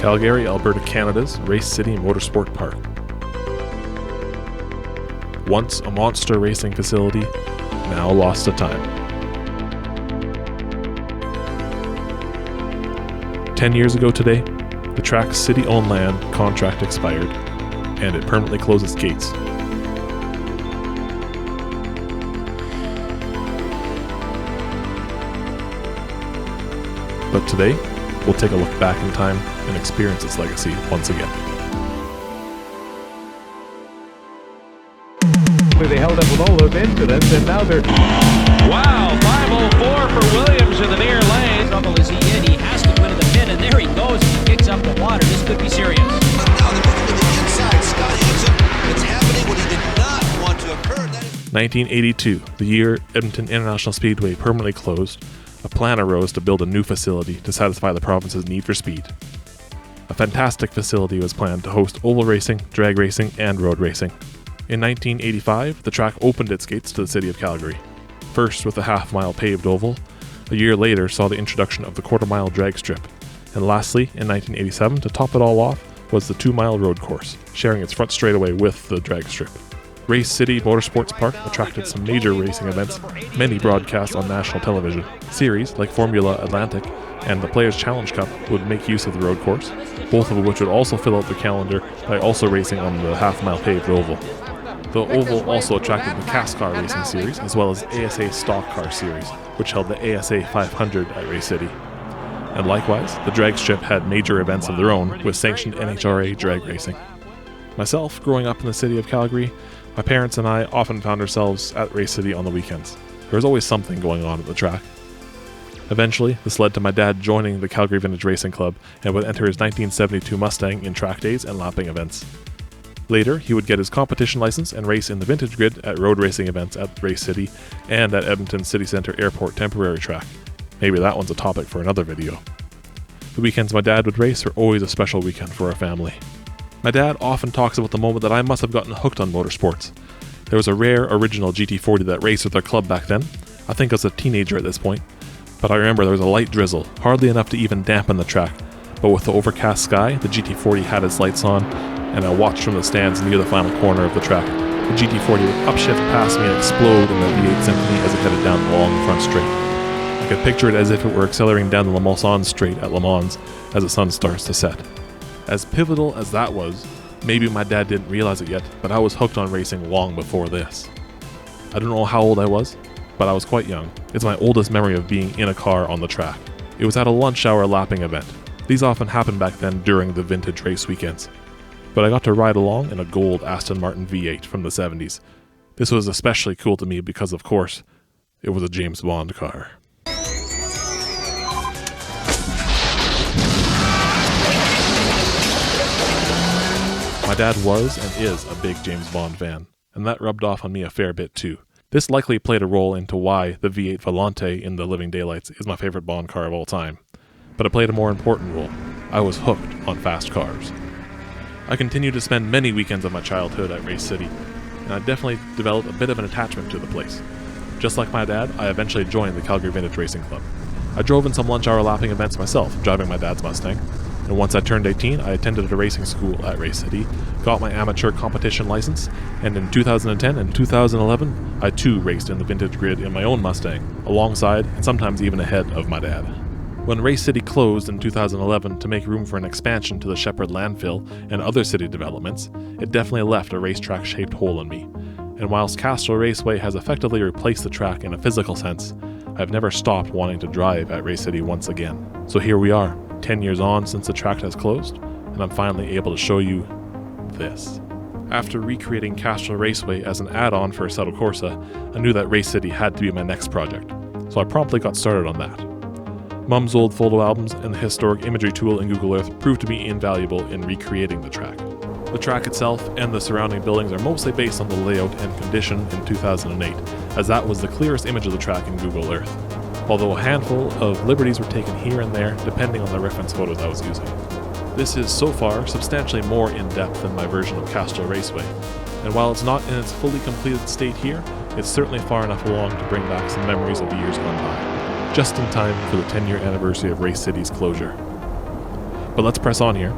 Calgary, Alberta, Canada's Race City Motorsport Park. Once a monster racing facility, now lost to time. 10 years ago today, the track's city-owned land contract expired, and it permanently closed its gates. But today, we'll take a look back in time and experience its legacy once again. They held up with all those incidents, and now they're... Wow, 504 for Williams in the near lane. Trouble is he in, he has to go into the pit, and there he goes, he kicks up the water, this could be serious. But now they're moving to the inside, Scott Hansen, it's happening what he did not want to occur. 1982, the year Edmonton International Speedway permanently closed, a plan arose to build a new facility to satisfy the province's need for speed. A fantastic facility was planned to host oval racing, drag racing, and road racing. In 1985, the track opened its gates to the city of Calgary, first with a half-mile paved oval. A year later saw the introduction of the quarter-mile drag strip, and lastly, in 1987, to top it all off, was the 2-mile road course, sharing its front straightaway with the drag strip. Race City Motorsports Park attracted some major racing events, many broadcasts on national television. Series like Formula Atlantic and the Players' Challenge Cup would make use of the road course, both of which would also fill out the calendar by also racing on the half-mile paved oval. The oval also attracted the Cast Car Racing Series, as well as ASA Stock Car Series, which held the ASA 500 at Race City. And likewise, the drag strip had major events of their own, with sanctioned NHRA drag racing. Myself, growing up in the city of Calgary, my parents and I often found ourselves at Race City on the weekends. There was always something going on at the track. Eventually, this led to my dad joining the Calgary Vintage Racing Club and would enter his 1972 Mustang in track days and lapping events. Later, he would get his competition license and race in the vintage grid at road racing events at Race City and at Edmonton City Centre Airport temporary track. Maybe that one's a topic for another video. The weekends my dad would race were always a special weekend for our family. My dad often talks about the moment that I must have gotten hooked on motorsports. There was a rare original GT40 that raced with our club back then. I think I was a teenager at this point, but I remember there was a light drizzle, hardly enough to even dampen the track. But with the overcast sky, the GT40 had its lights on, and I watched from the stands near the final corner of the track. The GT40 would upshift past me and explode in the V8 Symphony as it headed down the long front straight. I could picture it as if it were accelerating down the Le Mans straight at Le Mans as the sun starts to set. As pivotal as that was, maybe my dad didn't realize it yet, but I was hooked on racing long before this. I don't know how old I was, but I was quite young. It's my oldest memory of being in a car on the track. It was at a lunch hour lapping event. These often happened back then during the vintage race weekends. But I got to ride along in a gold Aston Martin V8 from the 70s. This was especially cool to me because, of course, it was a James Bond car. My dad was and is a big James Bond fan, and that rubbed off on me a fair bit too. This likely played a role into why the V8 Volante in The Living Daylights is my favorite Bond car of all time. But it played a more important role. I was hooked on fast cars. I continued to spend many weekends of my childhood at Race City, and I definitely developed a bit of an attachment to the place. Just like my dad, I eventually joined the Calgary Vintage Racing Club. I drove in some lunch hour lapping events myself, driving my dad's Mustang, and once I turned 18, I attended a racing school at Race City, got my amateur competition license, and in 2010 and 2011, I too raced in the vintage grid in my own Mustang, alongside and sometimes even ahead of my dad. When Race City closed in 2011 to make room for an expansion to the Shepherd landfill and other city developments, it definitely left a racetrack-shaped hole in me. And whilst Castrol Raceway has effectively replaced the track in a physical sense, I've never stopped wanting to drive at Race City once again. So here we are, 10 years on since the track has closed, and I'm finally able to show you this. After recreating Castrol Raceway as an add-on for Assetto Corsa, I knew that Race City had to be my next project, so I promptly got started on that. Mum's old photo albums and the historic imagery tool in Google Earth proved to be invaluable in recreating the track. The track itself and the surrounding buildings are mostly based on the layout and condition in 2008, as that was the clearest image of the track in Google Earth, although a handful of liberties were taken here and there depending on the reference photos I was using. This is so far substantially more in-depth than my version of Castrol Raceway, and while it's not in its fully completed state here, it's certainly far enough along to bring back some memories of the years gone by, just in time for the 10-year anniversary of Race City's closure. But let's press on here.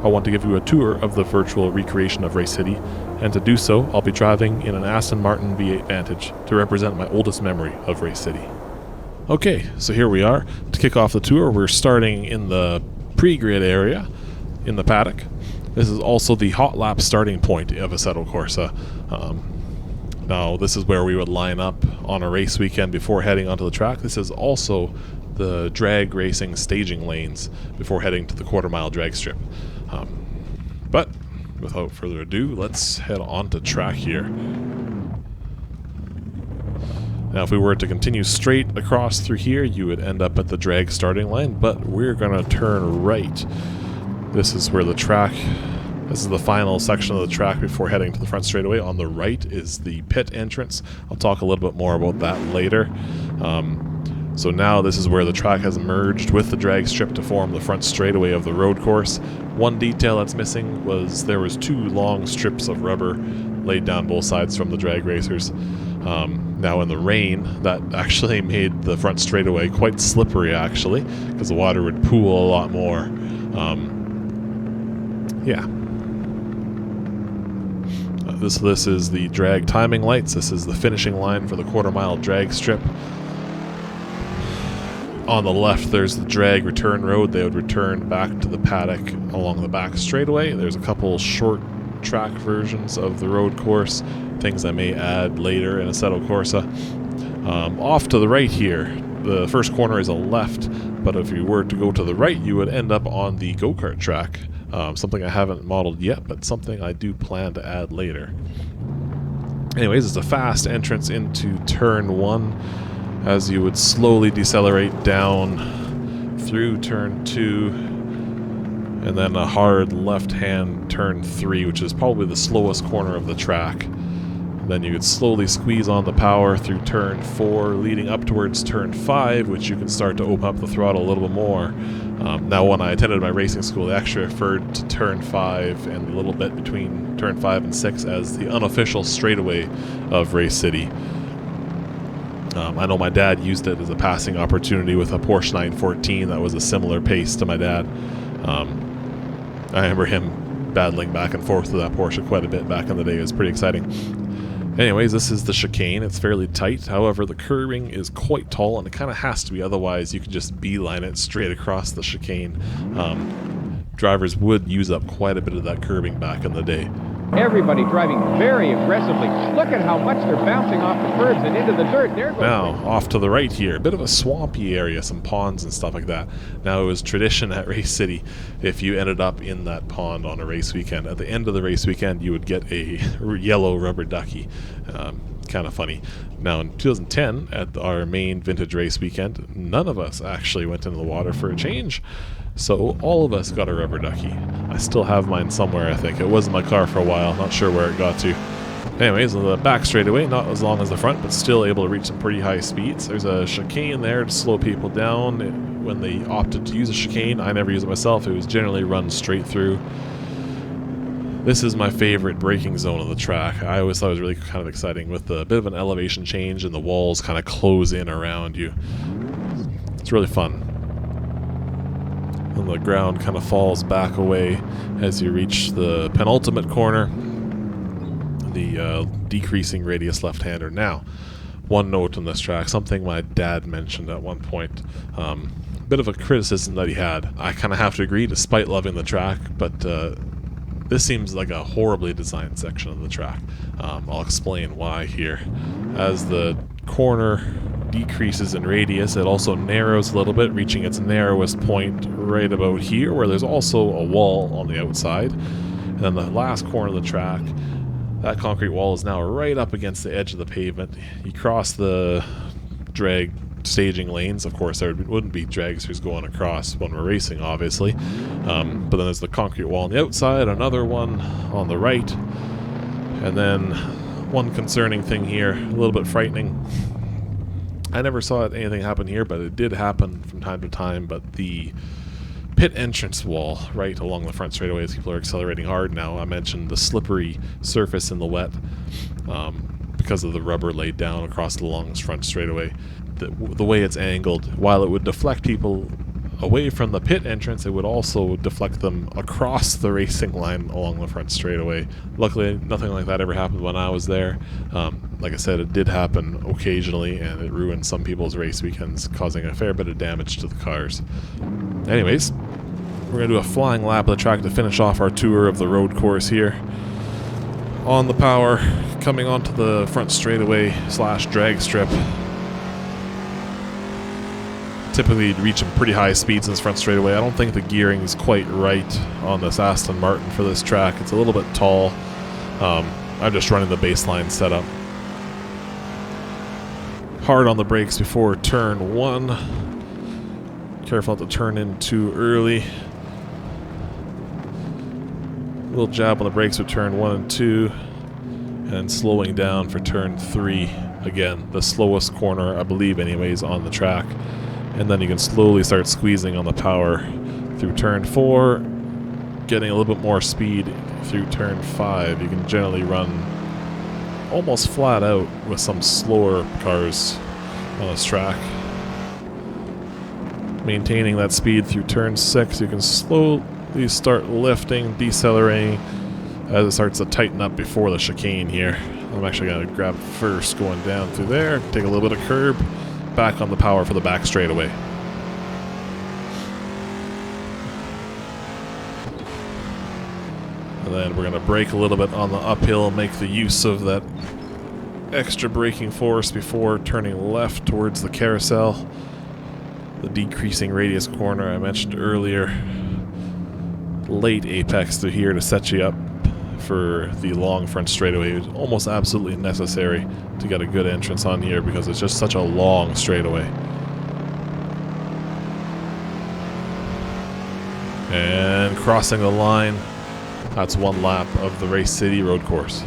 I want to give you a tour of the virtual recreation of Race City, and to do so, I'll be driving in an Aston Martin V8 Vantage to represent my oldest memory of Race City. Okay, so here we are. To kick off the tour, we're starting in the pre-grid area in the paddock. This is also the hot lap starting point of Assetto Corsa. Now, this is where we would line up on a race weekend before heading onto the track. This is also the drag racing staging lanes before heading to the quarter-mile drag strip. But without further ado, let's head on to track here. Now, if we were to continue straight across through here, you would end up at the drag starting line, but we're going to turn right. This is where the track, this is the final section of the track before heading to the front straightaway. On the right is the pit entrance. I'll talk a little bit more about that later. So now this is where the track has merged with the drag strip to form the front straightaway of the road course. One detail that's missing was there was 2 long strips of rubber laid down both sides from the drag racers. Now in the rain, that actually made the front straightaway quite slippery, actually, because the water would pool a lot more. This is the drag timing lights. This is the finishing line for the quarter-mile drag strip. On the left, there's the drag return road. They would return back to the paddock along the back straightaway. There's a couple short track versions of the road course, things I may add later in Assetto Corsa. Off to the right here, the first corner is a left, but if you were to go to the right, you would end up on the go-kart track. Something I haven't modeled yet, but something I do plan to add later. Anyways, it's a fast entrance into turn 1 as you would slowly decelerate down through turn 2, and then a hard left-hand turn 3, which is probably the slowest corner of the track. Then you could slowly squeeze on the power through turn 4, leading up towards turn 5, which you can start to open up the throttle a little bit more. Now, when I attended my racing school, they actually referred to turn 5 and a little bit between turn 5 and 6 as the unofficial straightaway of Race City. I know my dad used it as a passing opportunity with a Porsche 914 that was a similar pace to my dad. I remember him battling back and forth with that Porsche quite a bit back in the day. It was pretty exciting. Anyways, this is the chicane. It's fairly tight. However, the curbing is quite tall, and it kind of has to be. Otherwise, you could just beeline it straight across the chicane. Drivers would use up quite a bit of that curbing back in the day. Everybody driving very aggressively. Look at how much they're bouncing off the curbs and into the dirt. There goes now, off to the right here, a bit of a swampy area, some ponds and stuff like that. Now, it was tradition at Race City, if you ended up in that pond on a race weekend, at the end of the race weekend, you would get a yellow rubber ducky. Kind of funny. Now, in 2010, at our main vintage race weekend, none of us actually went into the water for a change. So all of us got a rubber ducky. I still have mine somewhere, I think. It was in my car for a while, not sure where it got to. Anyways, the back straightaway, not as long as the front, but still able to reach some pretty high speeds. There's a chicane there to slow people down. When they opted to use a chicane, I never use it myself. It was generally run straight through. This is my favorite braking zone of the track. I always thought it was really kind of exciting with a bit of an elevation change and the walls kind of close in around you. It's really fun. And the ground kind of falls back away as you reach the penultimate corner, the decreasing radius left-hander. Now, one note on this track, something my dad mentioned at one point, a bit of a criticism that he had. I kind of have to agree, despite loving the track, but this seems like a horribly designed section of the track. I'll explain why here. As the corner decreases in radius, it also narrows a little bit, reaching its narrowest point right about here, where there's also a wall on the outside. And then the last corner of the track, that concrete wall is now right up against the edge of the pavement. You cross the drag staging lanes. Of course, there wouldn't be dragsters going across when we're racing, obviously. But then there's the concrete wall on the outside, another one on the right, and then one concerning thing here, a little bit frightening. I never saw anything happen here, but it did happen from time to time. But the pit entrance wall right along the front straightaway as people are accelerating hard now, I mentioned the slippery surface in the wet because of the rubber laid down across the long front straightaway. The way it's angled, while it would deflect people away from the pit entrance, it would also deflect them across the racing line along the front straightaway. Luckily, nothing like that ever happened when I was there. Like I said, it did happen occasionally, and it ruined some people's race weekends, causing a fair bit of damage to the cars. Anyways, we're going to do a flying lap of the track to finish off our tour of the road course here. On the power, coming onto the front straightaway / drag strip. Typically reaching pretty high speeds in this front straightaway. I don't think the gearing is quite right on this Aston Martin for this track. It's a little bit tall. I'm just running the baseline setup. Hard on the brakes before turn 1. Careful not to turn in too early. Little jab on the brakes for turn 1 and 2. And slowing down for turn 3. Again, the slowest corner, I believe anyways, on the track. And then you can slowly start squeezing on the power through turn 4, getting a little bit more speed through turn 5. You can generally run almost flat out with some slower cars on this track. Maintaining that speed through turn 6, you can slowly start lifting, decelerating as it starts to tighten up before the chicane here. I'm actually going to grab first going down through there, take a little bit of curb. Back on the power for the back straightaway. And then we're going to brake a little bit on the uphill, make the use of that extra braking force before turning left towards the carousel. The decreasing radius corner I mentioned earlier. Late apex through here to set you up for the long front straightaway. It's almost absolutely necessary to get a good entrance on here because it's just such a long straightaway. And crossing the line, that's one lap of the Race City road course.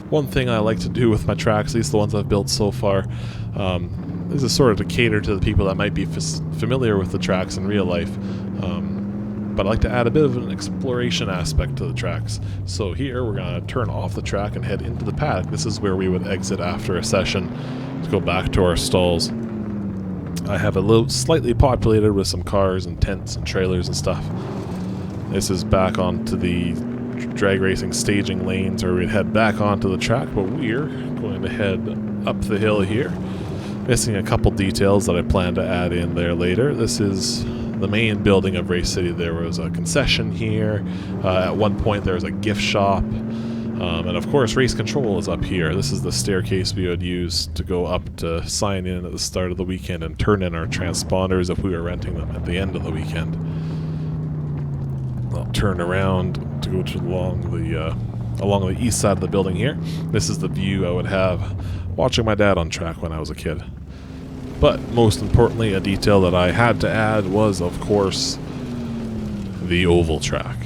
One thing I like to do with my tracks, at least the ones I've built so far, is sort of to cater to the people that might be familiar with the tracks in real life. But I like to add a bit of an exploration aspect to the tracks. So here we're going to turn off the track and head into the paddock. This is where we would exit after a session to go back to our stalls. I have a little slightly populated with some cars and tents and trailers and stuff. This is back onto the drag racing staging lanes where we'd head back onto the track, but we're going to head up the hill here. Missing a couple details that I plan to add in there later. This is the main building of Race City. There was a concession here. At one point there was a gift shop. And of course race control is up here. This is the staircase we would use to go up to sign in at the start of the weekend and turn in our transponders if we were renting them at the end of the weekend. I'll turn around to go to along the east side of the building here. This is the view I would have watching my dad on track when I was a kid. But most importantly, a detail that I had to add was, of course, the oval track.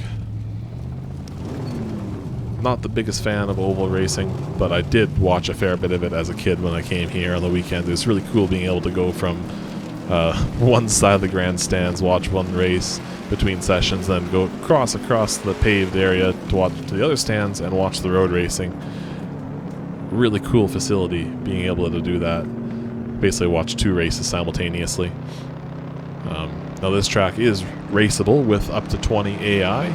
Not the biggest fan of oval racing, but I did watch a fair bit of it as a kid when I came here on the weekend. It was really cool being able to go from one side of the grandstands, watch one race between sessions, then go across the paved area to watch to the other stands and watch the road racing. Really cool facility being able to do that. Basically watch two races simultaneously. Now this track is raceable with up to 20 AI.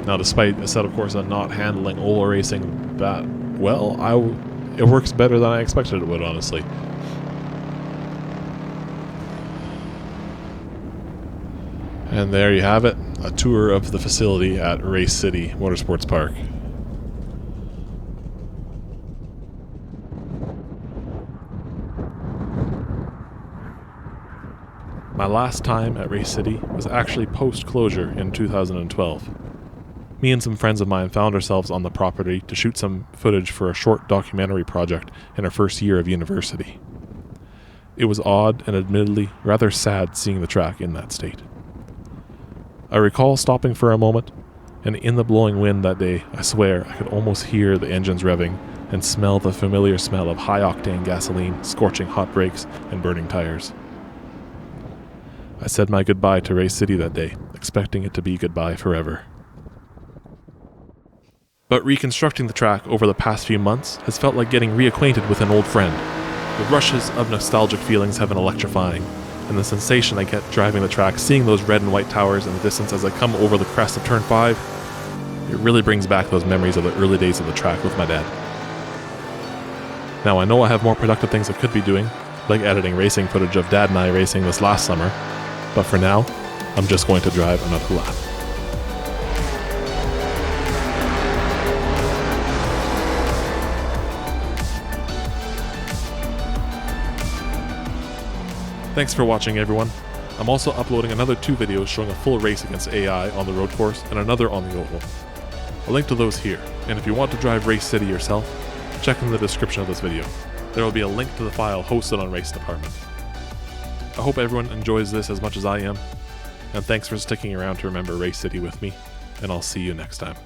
Now despite I said of course I'm not handling oval racing that well, it works better than I expected it would, honestly. And there you have it, a tour of the facility at Race City Motorsports Park. My last time at Race City was actually post-closure in 2012. Me and some friends of mine found ourselves on the property to shoot some footage for a short documentary project in our first year of university. It was odd and admittedly rather sad seeing the track in that state. I recall stopping for a moment, and in the blowing wind that day, I swear I could almost hear the engines revving and smell the familiar smell of high-octane gasoline scorching hot brakes and burning tires. I said my goodbye to Race City that day, expecting it to be goodbye forever. But reconstructing the track over the past few months has felt like getting reacquainted with an old friend. The rushes of nostalgic feelings have been electrifying, and the sensation I get driving the track, seeing those red and white towers in the distance as I come over the crest of turn 5, it really brings back those memories of the early days of the track with my dad. Now I know I have more productive things I could be doing, like editing racing footage of Dad and I racing this last summer, but for now, I'm just going to drive another lap. Thanks for watching, everyone. I'm also uploading another 2 videos showing a full race against AI on the road course and another on the oval. I'll link to those here, and if you want to drive Race City yourself, check in the description of this video. There will be a link to the file hosted on Race Department. I hope everyone enjoys this as much as I am, and thanks for sticking around to remember Race City with me, and I'll see you next time.